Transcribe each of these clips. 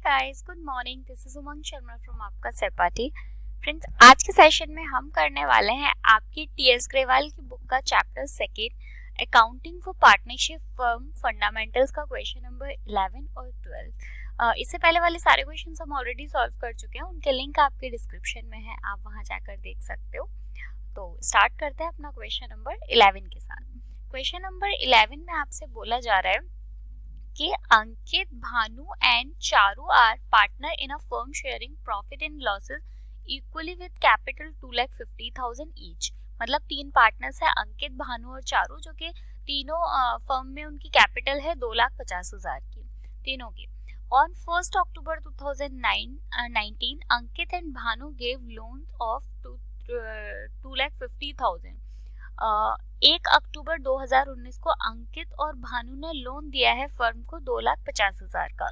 Guys, good morning. This is Umang Sharma from आपका सरपाटी। Friends, आज के सेशन में हम करने वाले हैं आपकी टीएस ग्रेवाल की बुक का chapter second, accounting for partnership firm fundamentals का क्वेश्चन नंबर 11 और 12। इससे पहले वाले सारे क्वेश्चंस हम ऑलरेडी सॉल्व कर चुके हैं, उनके लिंक आपके डिस्क्रिप्शन में है, आप वहां जाकर देख सकते हो। तो स्टार्ट करते हैं अपना क्वेश्चन नंबर 11 के साथ। क्वेश्चन नंबर 11 में आपसे बोला जा रहा है कि Ankit, Bhanu and Charu are partner in a firm sharing profit and losses equally with capital 2,50,000 each. मतलब तीन पार्टनर्स है, अंकित, भानु और चारू, जो कि तीनों फर्म में उनकी कैपिटल है 2,50,000 की, तीनों की। On 1 October 2019 Ankit and Bhanu gave loan of 2,50,000। 1 अक्टूबर 2019 को अंकित और भानु ने लोन दिया है फर्म को 2,50,000 का।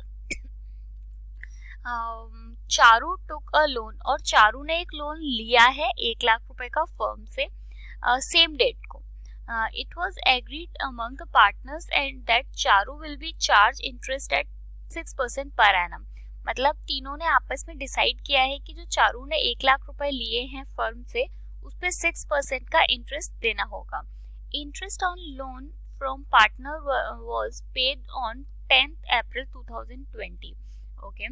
चारू टुक अ लोन, और चारू ने एक लोन लिया है 1 लाख रुपए का फर्म से सेम डेट को। It was agreed among the partners and that Charu will be charge interest eight 6% per annum. मतलब तीनों ने आपस में डिसाइड किया है कि जो चारू ने 1 लाख रुपए लिए हैं फर्म से, उस पे 6% का इंटरेस्ट देना होगा। Interest on loan from partner was paid on 10th April 2020। Okay,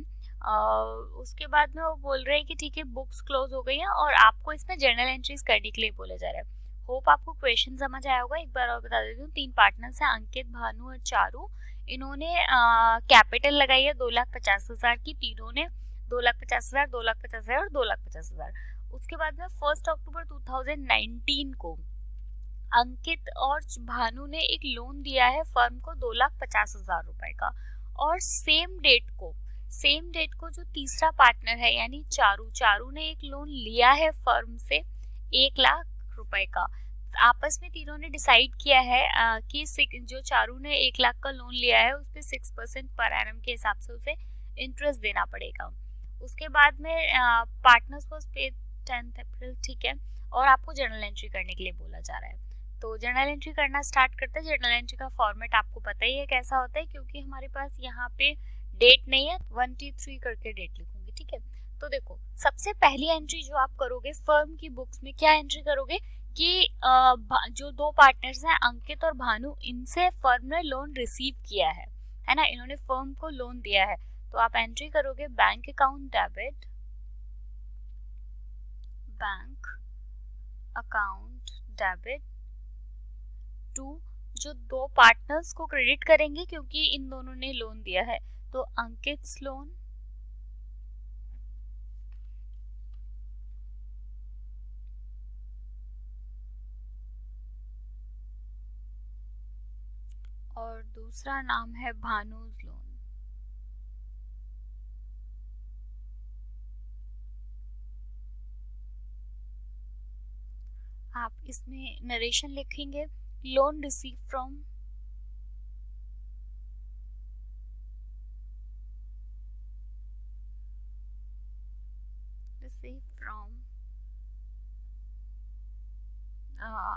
उसके बाद में वो बोल रहे हैं कि ठीक है, बुक्स क्लोज हो गई हैं और आपको इसमें जर्नल एंट्रीज करने के लिए बोला जा रहा है। होप आपको क्वेश्चन समझ आया होगा। एक बार और बता देती हूँ, तीन पार्टनर्स हैं, अंकित, भानु और चारू। इन्होंने कैपिटल लगाई है 2,50,000 की, तीनों ने 2,50,000, 2,50,000 और 2,50,000। उसके बाद में 1 अक्टूबर 2019 को अंकित और भानु ने एक लोन दिया है फर्म को 2,50,000 रुपए का, और सेम डेट को जो तीसरा पार्टनर है यानी चारू ने एक लोन लिया है फर्म से 1 लाख रुपए का। आपस में तीनों ने डिसाइड किया है कि जो चारू ने 1 लाख का लोन लिया है उस पे 6% पर एनम के हिसाब से उसे इंटरेस्ट देना पड़ेगा। उसके बाद में पार्टनर्स वाज पेड 10th अप्रैल, ठीक है, और आपको जर्नल एंट्री करने के लिए बोला जा रहा है। तो जर्नल एंट्री करना स्टार्ट करते हैं। जर्नल एंट्री का फॉर्मेट आपको पता ही है कैसा होता है, क्योंकि हमारे पास यहाँ पे डेट नहीं है, 1-3 करके डेट लिखूंगी, ठीक है। तो देखो, सबसे पहली एंट्री जो आप करोगे फर्म की बुक्स में, क्या एंट्री करोगे कि जो दो पार्टनर्स हैं अंकित और भानु, इनसे फर्म ने लोन रिसीव किया है ना, इन्होंने फर्म को लोन दिया है। तो आप एंट्री करोगे bank account debit, bank account debit to जो दो पार्टनर्स को क्रेडिट करेंगे क्योंकि इन दोनों ने लोन दिया है। तो अंकित्स लोन और दूसरा नाम है भानुज लोन। आप इसमें नरेशन लिखेंगे, loan receive from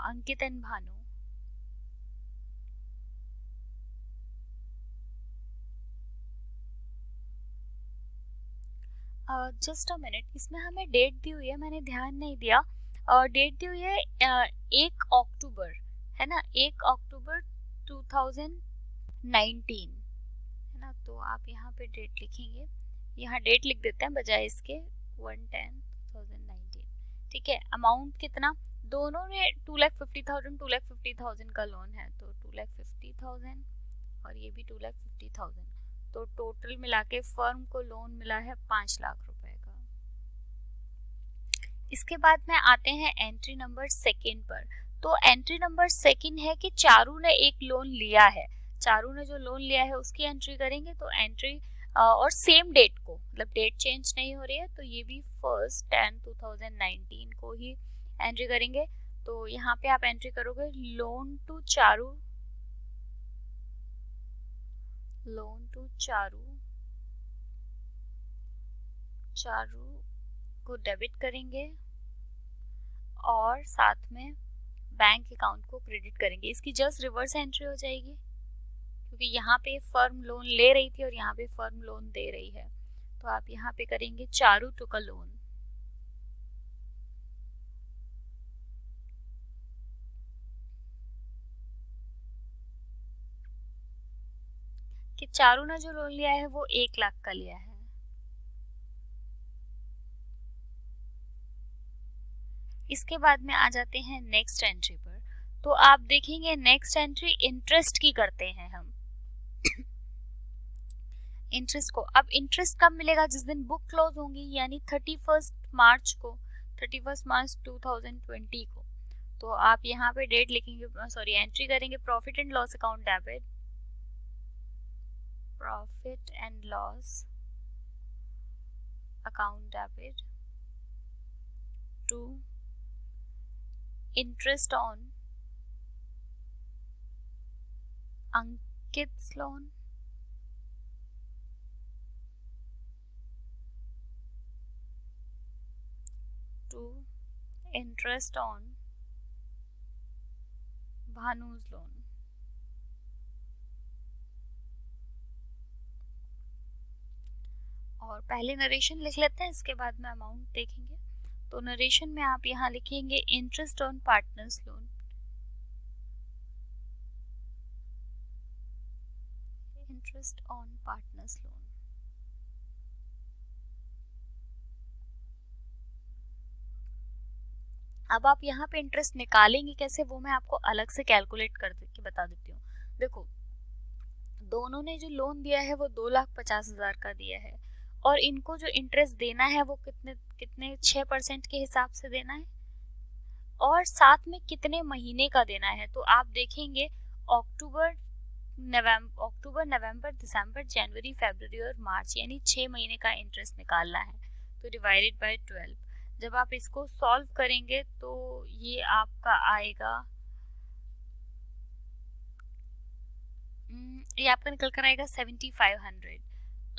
Ankit and Bhanu. Just a minute, इसमें हमें डेट दी हुई है, मैंने ध्यान नहीं दिया। डेट दी हुई है 1 अक्टूबर, है ना, 1 अक्टूबर 2019, है ना। तो आप यहाँ पे डेट लिखेंगे, यहाँ डेट लिख देते हैं बजाय इसके 1/10/2019, ठीक है। अमाउंट कितना, दोनों ने 2,50,000 का लोन है, तो 2,50,000 और ये भी 2,50,000, तो टोटल मिला के फर्म को लोन मिला है 5 लाख रुपए का। इसके बाद में आते हैं एंट्री नंबर सेकेंड पर। तो एंट्री नंबर सेकेंड है कि चारू ने एक लोन लिया है, चारू ने जो लोन लिया है उसकी एंट्री करेंगे। तो एंट्री और सेम डेट को, मतलब डेट चेंज नहीं हो रही है, तो ये भी 1/10/2019 को ही एंट्री करेंगे। तो यहाँ पे आप एंट्री करोगे लोन टू चारू को डेबिट करेंगे और साथ में बैंक अकाउंट को क्रेडिट करेंगे। इसकी जस्ट रिवर्स एंट्री हो जाएगी, क्योंकि यहाँ पे फर्म लोन ले रही थी और यहाँ पे फर्म लोन दे रही है। तो आप यहाँ पे करेंगे चारू टुक अ लोन। कि चारू ने जो लोन लिया है वो 1 लाख का लिया है। इसके बाद में आ जाते हैं नेक्स्ट एंट्री पर। तो आप देखेंगे नेक्स्ट एंट्री इंटरेस्ट की करते हैं हम। इंटरेस्ट को, अब इंटरेस्ट कब मिलेगा? जिस दिन बुक क्लोज होंगी, यानी 31 मार्च को, 31 मार्च 2020 को। तो आप यहाँ पे डेट लिखेंगे, सॉरी एंट्री करेंगे profit and loss account debit, profit and loss account debit to interest on Ankit's loan to interest on Bhanu's loan. और पहले नरेशन लिख लेते हैं, इसके बाद में अमाउंट देखेंगे। तो नरेशन में आप यहाँ लिखेंगे interest on partners loan, interest on partners loan. अब आप यहाँ पे इंटरेस्ट निकालेंगे कैसे, वो मैं आपको अलग से कैलकुलेट कर के बता देती हूँ। देखो, दोनों ने जो लोन दिया है वो 2,50,000 का दिया है, और इनको जो इंटरेस्ट देना है वो कितने कितने 6% के हिसाब से देना है, और साथ में कितने महीने का देना है। तो आप देखेंगे अक्टूबर, नवंबर, दिसंबर, जनवरी, फरवरी और मार्च, यानी 6 महीने का इंटरेस्ट निकालना है। तो डिवाइडेड बाय 12, जब आप इसको सॉल्व करेंगे तो ये आपका आएगा, ये आपका निकल कर आएगा 7500।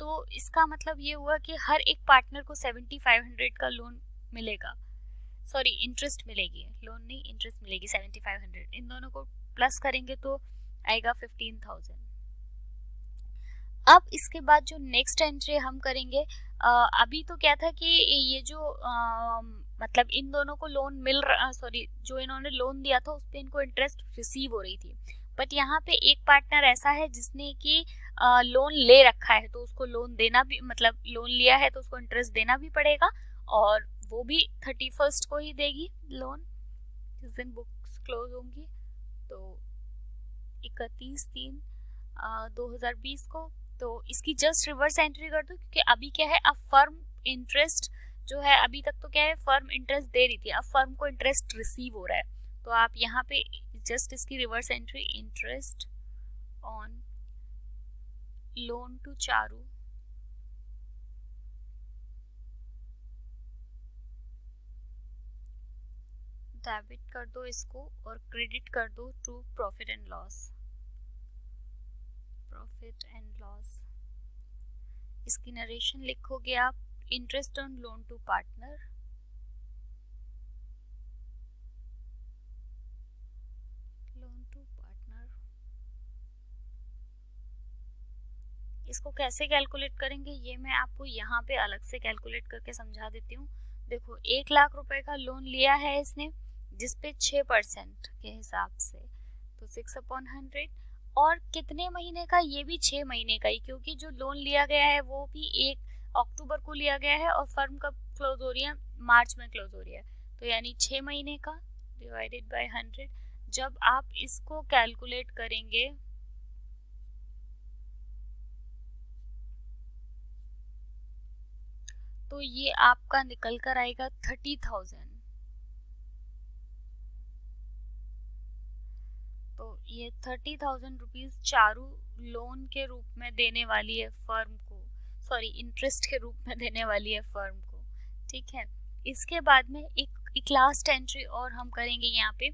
तो इसका मतलब ये हुआ कि हर एक पार्टनर को 7500 का लोन मिलेगा, सॉरी इंटरेस्ट मिलेगी, लोन नहीं इंटरेस्ट मिलेगी 7500। इन दोनों को प्लस करेंगे तो आएगा 15,000। अब इसके बाद जो नेक्स्ट एंट्री हम करेंगे, अभी तो क्या था कि ये जो मतलब इन दोनों को लोन मिल रहा, सॉरी जो इन्होंने लोन दिया था उस पर इनको इंटरेस्ट रिसीव हो रही थी, बट यहाँ पे एक पार्टनर ऐसा है जिसने कि लोन ले रखा है, तो उसको लोन देना भी, मतलब लोन लिया है तो उसको इंटरेस्ट देना भी पड़ेगा, और वो भी 31 को ही देगी लोन, जिस दिन बुक्स क्लोज होंगी। तो 31/3/2020 को। तो इसकी जस्ट रिवर्स एंट्री कर दो, क्योंकि अभी क्या है, अब फर्म इंटरेस्ट जो है, अभी तक तो क्या है फर्म इंटरेस्ट दे रही थी, अब फर्म को इंटरेस्ट रिसीव हो रहा है। तो आप यहाँ पे जस्ट इसकी reverse entry, interest on loan to Charu debit कर दो इसको, और क्रेडिट कर दो to profit and loss, profit and loss. इसकी नरेशन लिखोगे आप, interest on loan to partner, loan to partner. इसको कैसे कैलकुलेट करेंगे ये मैं आपको यहाँ पे अलग से कैलकुलेट करके समझा देती हूँ। देखो, 1 लाख रुपए का लोन लिया है इसने, जिसपे 6% के हिसाब से, तो 6/100, और कितने महीने का, ये भी 6 महीने का ही, क्योंकि जो लोन लिया गया है वो भी 1 अक्टूबर को लिया गया है, और फर्म कब क्लोज हो रही है, मार्च में क्लोज हो रही है, तो यानी 6 महीने का डिवाइडेड बाय 100। जब आप इसको कैलकुलेट करेंगे तो ये आपका निकल कर आएगा 30,000। तो ये 30,000 रुपीज चारू लोन के रूप में देने वाली है फर्म को, सॉरी इंटरेस्ट के रूप में देने वाली है फर्म को, ठीक है। इसके बाद में एक लास्ट एंट्री और हम करेंगे यहाँ पे,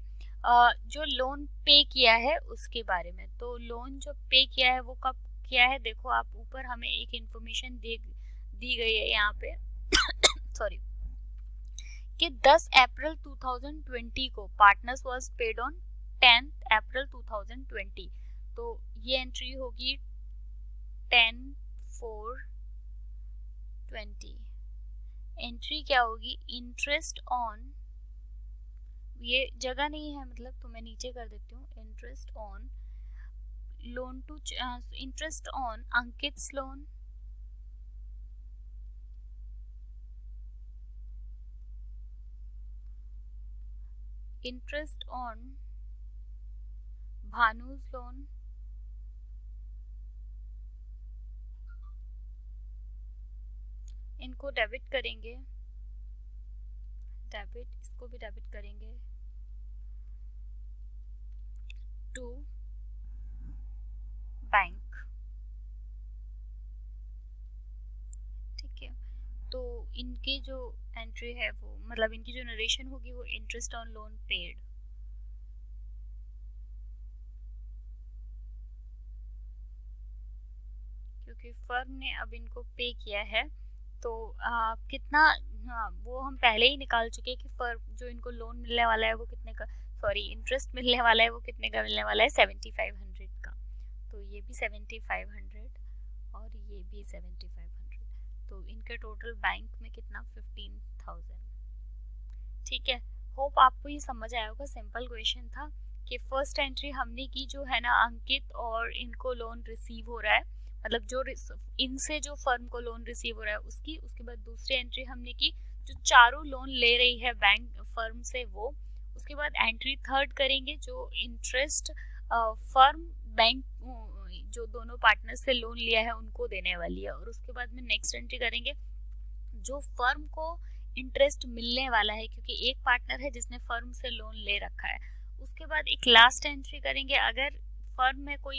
जो लोन पे किया है उसके बारे में। तो लोन जो पे किया है वो कब किया है, देखो आप ऊपर हमें एक इंफॉर्मेशन दी गई है यहाँ पे सॉरी, कि 10 अप्रैल 2020 को पार्टनर्स वाज पेड ऑन 10 अप्रैल 2020। तो ये एंट्री होगी 10/4/2020। 20 एंट्री क्या होगी, इंटरेस्ट ऑन, ये जगह नहीं है मतलब तो मैं नीचे कर देती हूँ, interest on loan to interest on Ankit's loan, interest on Bhanu's loan, इनको डेबिट करेंगे, डेबिट, इसको भी डेबिट करेंगे टू बैंक। ठीक है, तो इनकी जो एंट्री है वो मतलब इनकी जो नरेशन होगी वो इंटरेस्ट ऑन लोन पेड, क्योंकि फर्म ने अब इनको पे किया है तो कितना, वो हम पहले ही निकाल चुके हैं कि फर्म जो इनको लोन मिलने वाला है वो कितने का, सॉरी इंटरेस्ट मिलने वाला है वो कितने का मिलने वाला है, 7500 का। तो ये भी 7500 और ये भी 7500, तो इनके टोटल बैंक में कितना 15000। ठीक है, होप आपको ये समझ आया होगा, सिंपल क्वेश्चन था कि फर्स्ट एंट्री हमने की जो है ना अंकित और इनको लोन रिसीव हो रहा है, मतलब जो इनसे जो फर्म को लोन रिसीव हो रहा है उसकी, उसके बाद दूसरी एंट्री हमने की जो चारों लोन ले रही है बैंक फर्म से वो, उसके बाद एंट्री थर्ड करेंगे जो इंटरेस्ट फर्म बैंक जो दोनों पार्टनर से लोन लिया है उनको देने वाली है, और उसके बाद में नेक्स्ट एंट्री करेंगे जो फर्म को इंटरेस्ट मिलने वाला है क्योंकि एक पार्टनर है जिसने फर्म से लोन ले रखा है। उसके बाद एक लास्ट एंट्री करेंगे अगर फर्म में कोई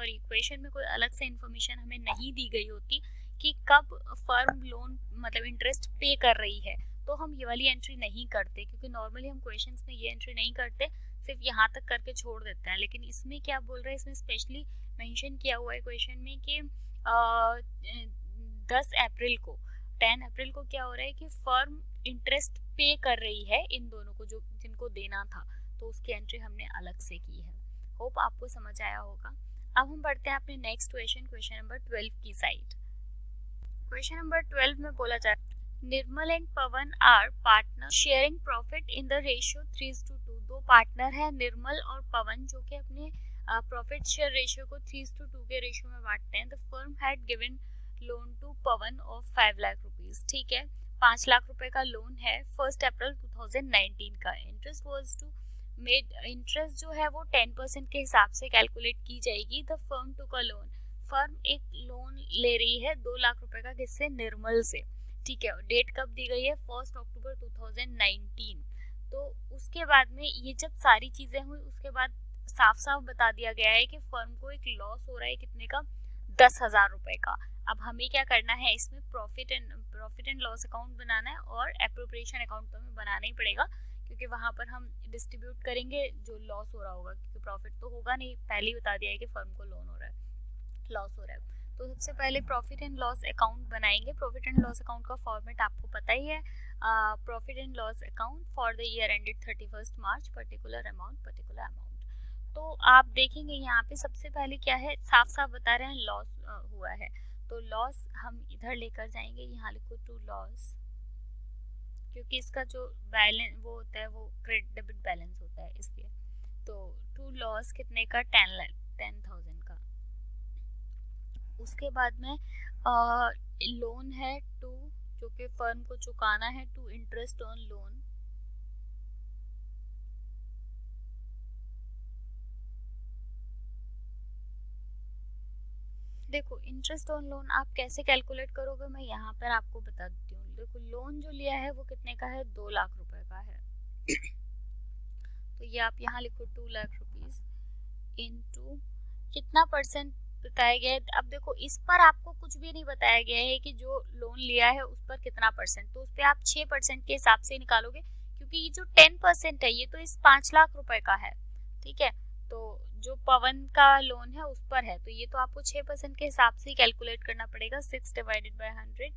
इक्वेशन में कोई अलग से इंफॉर्मेशन हमें नहीं दी गई होती कि कब फर्म लोन मतलब इंटरेस्ट पे कर रही है, तो हम ये वाली एंट्री नहीं करते क्योंकि नॉर्मली हम क्वेश्चंस में ये एंट्री नहीं करते, सिर्फ यहाँ तक करके छोड़ देते हैं। लेकिन इसमें क्या बोल रहा है, इसमें स्पेशली मेंशन किया हुआ है क्वेश्चन में कि 10 अप्रैल को क्या हो रहा है कि फर्म इंटरेस्ट पे कर रही है इन दोनों को जो जिनको देना था, तो उसकी एंट्री हमने अलग से की है। होप आपको समझ आया होगा। अब हम बढ़ते हैं अपने नेक्स्ट क्वेश्चन, क्वेश्चन नंबर 12 की साइड। क्वेश्चन नंबर 12 में बोला जाता है Nirmal and Pawan are partner sharing profit in the ratio 3:2। दो पार्टनर है निर्मल और पवन जो कि अपने प्रॉफिट शेयर रेशियो को 3:2 के रेशियो में बांटते हैं। The firm had given loan to Pawan of 5 lakh rupees. ठीक है, 5 लाख रुपए का लोन है 1 अप्रैल 2019 का। Interest was to made, interest जो है वो 10% के हिसाब से कैलकुलेट की जाएगी। द फर्म टू का लोन, फर्म एक लोन ले रही है 2 लाख रुपए का किससे, निर्मल से। ठीक है, डेट कब दी गई है 1 अक्टूबर 2019। तो उसके बाद में ये जब सारी चीजें हुई उसके बाद साफ साफ बता दिया गया है कि फर्म को एक लॉस हो रहा है कितने का, 10,000 रुपए का। अब हमें क्या करना है इसमें प्रॉफिट एंड लॉस अकाउंट बनाना है और एप्रोप्रिएशन अकाउंट तो हमें बनाना ही पड़ेगा क्योंकि वहां पर हम डिस्ट्रीब्यूट करेंगे जो लॉस हो रहा होगा, क्योंकि प्रॉफिट तो होगा नहीं, पहले ही बता दिया है कि फर्म को लोन हो रहा है, लॉस हो रहा है। तो सबसे पहले प्रॉफिट एंड लॉस अकाउंट बनाएंगे। प्रॉफिट एंड लॉस अकाउंट का फॉर्मेट आपको पता ही है, profit and loss account for the year ended 31 March, particular amount. तो आप देखेंगे यहाँ पे सबसे पहले क्या है, साफ साफ बता रहे हैं लॉस हुआ है, तो लॉस हम इधर लेकर जाएंगे, यहाँ लिखो टू लॉस, क्योंकि इसका जो बैलेंस वो होता है वो क्रेडिट डेबिट बैलेंस होता है इसलिए। तो टू लॉस कितने का, 10,000 का। उसके बाद में लोन है टू, जो कि फर्म को चुकाना है, टू इंटरेस्ट ऑन लोन। देखो इंटरेस्ट ऑन लोन आप कैसे कैलकुलेट करोगे, मैं यहाँ पर आपको बता देती हूँ। देखो लोन जो लिया है वो कितने का है, 2 लाख रुपए का है। तो ये आप यहाँ लिखो 2 लाख रुपीज इनटू कितना परसेंट बताया गया है। अब देखो इस पर आपको कुछ भी नहीं बताया गया है कि जो लोन लिया है उस पर कितना परसेंट, तो उस पर आप 6% के हिसाब से निकालोगे क्योंकि ये जो 10% है ये तो इस 5 लाख रुपए का है। ठीक है, तो जो पवन का लोन है उस पर है, तो ये तो आपको 6% के हिसाब से कैलकुलेट करना पड़ेगा, 6 डिवाइडेड बाय 100।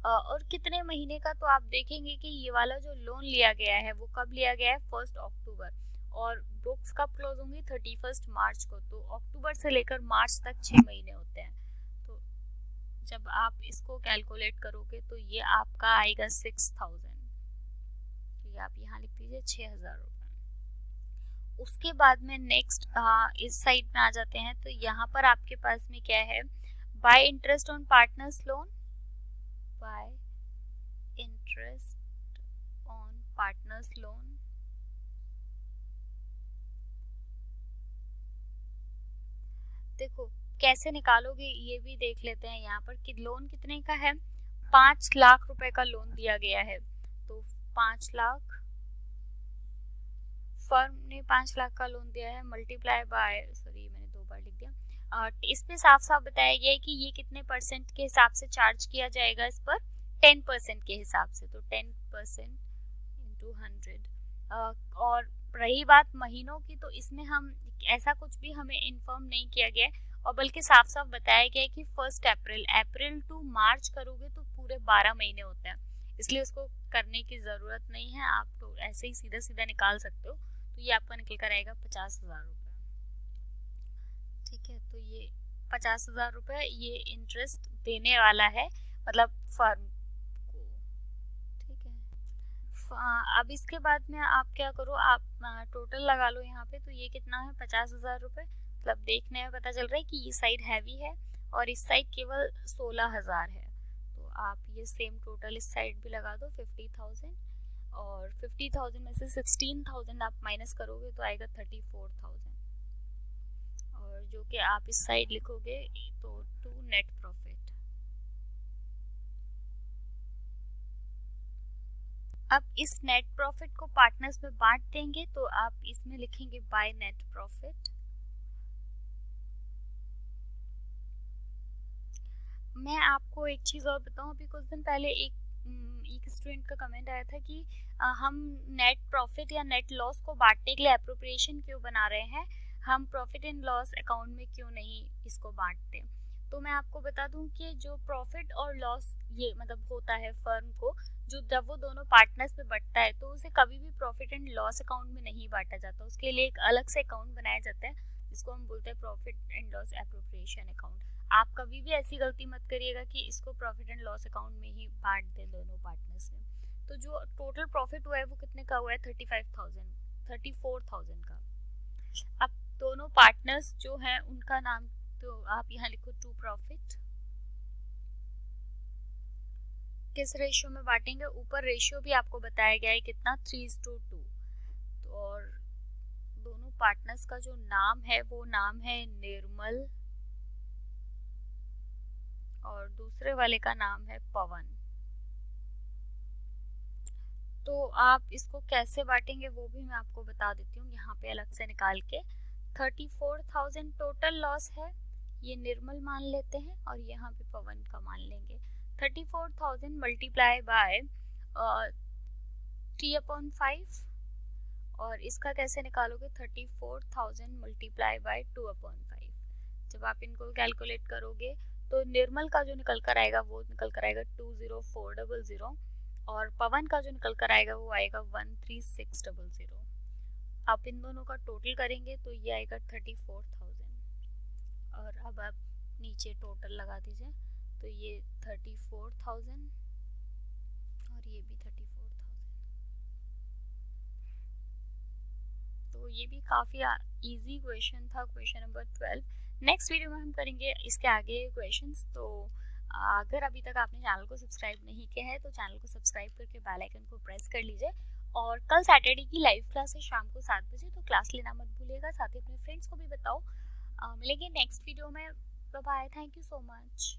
और कितने महीने का, तो आप देखेंगे कि ये वाला जो लोन लिया गया है वो कब लिया गया है, 1 अक्टूबर, और बुक्स कब क्लोज होंगी 31 मार्च को, तो अक्टूबर से लेकर मार्च तक 6 महीने होते हैं। तो जब आप इसको कैलकुलेट करोगे तो ये आपका आएगा 6000। तो ये आप यहाँ लिख दीजिए 6000 रुपये। उसके बाद में नेक्स्ट इस साइड में आ जाते हैं। तो यहाँ पर आपके पास में क्या है, bye interest on partners loan, bye interest on partners loan. देखो कैसे निकालोगे ये भी देख लेते हैं। यहाँ पर कि लोन कितने का है, 5 लाख रुपए का लोन दिया गया है। तो 5 लाख, फर्म ने 5 लाख का लोन दिया है, मल्टीप्लाई बाय, सॉरी मैंने 2 बार लिख दिया। इसमें साफ साफ बताया गया है कि ये कितने परसेंट के हिसाब से चार्ज किया जाएगा इस पर, 10% के हिसाब से। तो 10% इंटू 100। और रही बात महीनों की, तो इसमें हम ऐसा कुछ भी हमें इन्फॉर्म नहीं किया गया है, और बल्कि साफ साफ बताया गया है कि 1 अप्रैल टू मार्च करोगे तो पूरे 12 महीने होते हैं, इसलिए उसको करने की ज़रूरत नहीं है। आप तो ऐसे ही सीधा सीधा निकाल सकते हो। तो ये आपका निकल कर आएगा 50,000 रुपये। ठीक है, तो ये 50,000 रुपये ये इंटरेस्ट देने वाला है, मतलब फर्म को। ठीक है, अब इसके बाद में आप क्या करो, आप टोटल लगा लो यहाँ पे। तो ये कितना है, 50,000 रुपये। मतलब देखने में पता चल रहा है कि ये साइड हैवी है और इस साइड केवल 16,000 है। तो आप ये सेम टोटल इस साइड भी लगा दो, 50,000। और 50,000 में से 16,000 आप माइनस करोगे तो आएगा 34,000। और जो कि आप इस साइड लिखोगे तो टू नेट प्रॉफिट। अब इस नेट प्रॉफिट को पार्टनर्स में बांट देंगे, तो आप इसमें लिखेंगे बाय नेट प्रॉफिट। मैं आपको एक चीज़ और बताऊं, अभी कुछ दिन पहले एक स्टूडेंट का कमेंट आया था कि हम नेट प्रॉफिट या नेट लॉस को बांटने के लिए एप्रोप्रिएशन क्यों बना रहे हैं, हम प्रॉफिट एंड लॉस अकाउंट में क्यों नहीं इसको बांटते। तो मैं आपको बता दूं कि जो प्रॉफिट और लॉस ये मतलब होता है फर्म को, जो जब वो दोनों पार्टनर्स में बंटता है तो उसे कभी भी प्रॉफिट एंड लॉस अकाउंट में नहीं बांटा जाता। उसके लिए एक अलग से अकाउंट बनाया जाता है जिसको हम बोलते हैं profit and loss appropriation account. आप कभी भी ऐसी गलती मत करिएगा कि इसको प्रॉफिट एंड लॉस अकाउंट में ही बांट दें दोनों पार्टनर्स में। तो जो टोटल प्रॉफिट हुआ है वो कितने का हुआ है, 34,000 का। अब दोनों पार्टनर्स जो हैं उनका नाम तो आप यहाँ लिखो टू प्रॉफिट। किस रेशियो में बांटेंगे, ऊपर रेशियो भी आपको बताया गया है कितना, 3:2। तो और दोनों पार्टनर्स का जो नाम है वो नाम है निर्मल और दूसरे वाले का नाम है पवन। तो आप इसको कैसे बांटेंगे वो भी मैं आपको बता देती हूँ यहाँ पे अलग से निकाल के। 34,000 टोटल लॉस है, ये निर्मल मान लेते हैं और यहाँ पे पवन का मान लेंगे। 34,000 मल्टीप्लाई बाय 3/5। और इसका कैसे निकालोगे, 34,000 मल्टीप्लाई बाय 2/5। जब आप इनको कैलकुलेट करोगे तो निर्मल का जो निकल कर आएगा वो निकल कर आएगा 20400, और पवन का जो निकल कर आएगा वो आएगा 13600। आप इन दोनों का टोटल करेंगे तो ये आएगा 34,000। और अब आप नीचे टोटल लगा दीजिए, तो ये 34,000 और ये भी 34,000। तो ये भी काफ़ी इजी क्वेश्चन था, क्वेश्चन नंबर 12। नेक्स्ट वीडियो में हम करेंगे इसके आगे क्वेश्चंस। तो अगर अभी तक आपने चैनल को सब्सक्राइब नहीं किया है तो चैनल को सब्सक्राइब करके बेल आइकन को प्रेस कर लीजिए। और कल सैटरडे की लाइव क्लास है शाम को 7 बजे, तो क्लास लेना मत भूलिएगा। साथ ही अपने फ्रेंड्स को भी बताओ। मिलेंगे नेक्स्ट वीडियो में। Bye bye, thank you so much.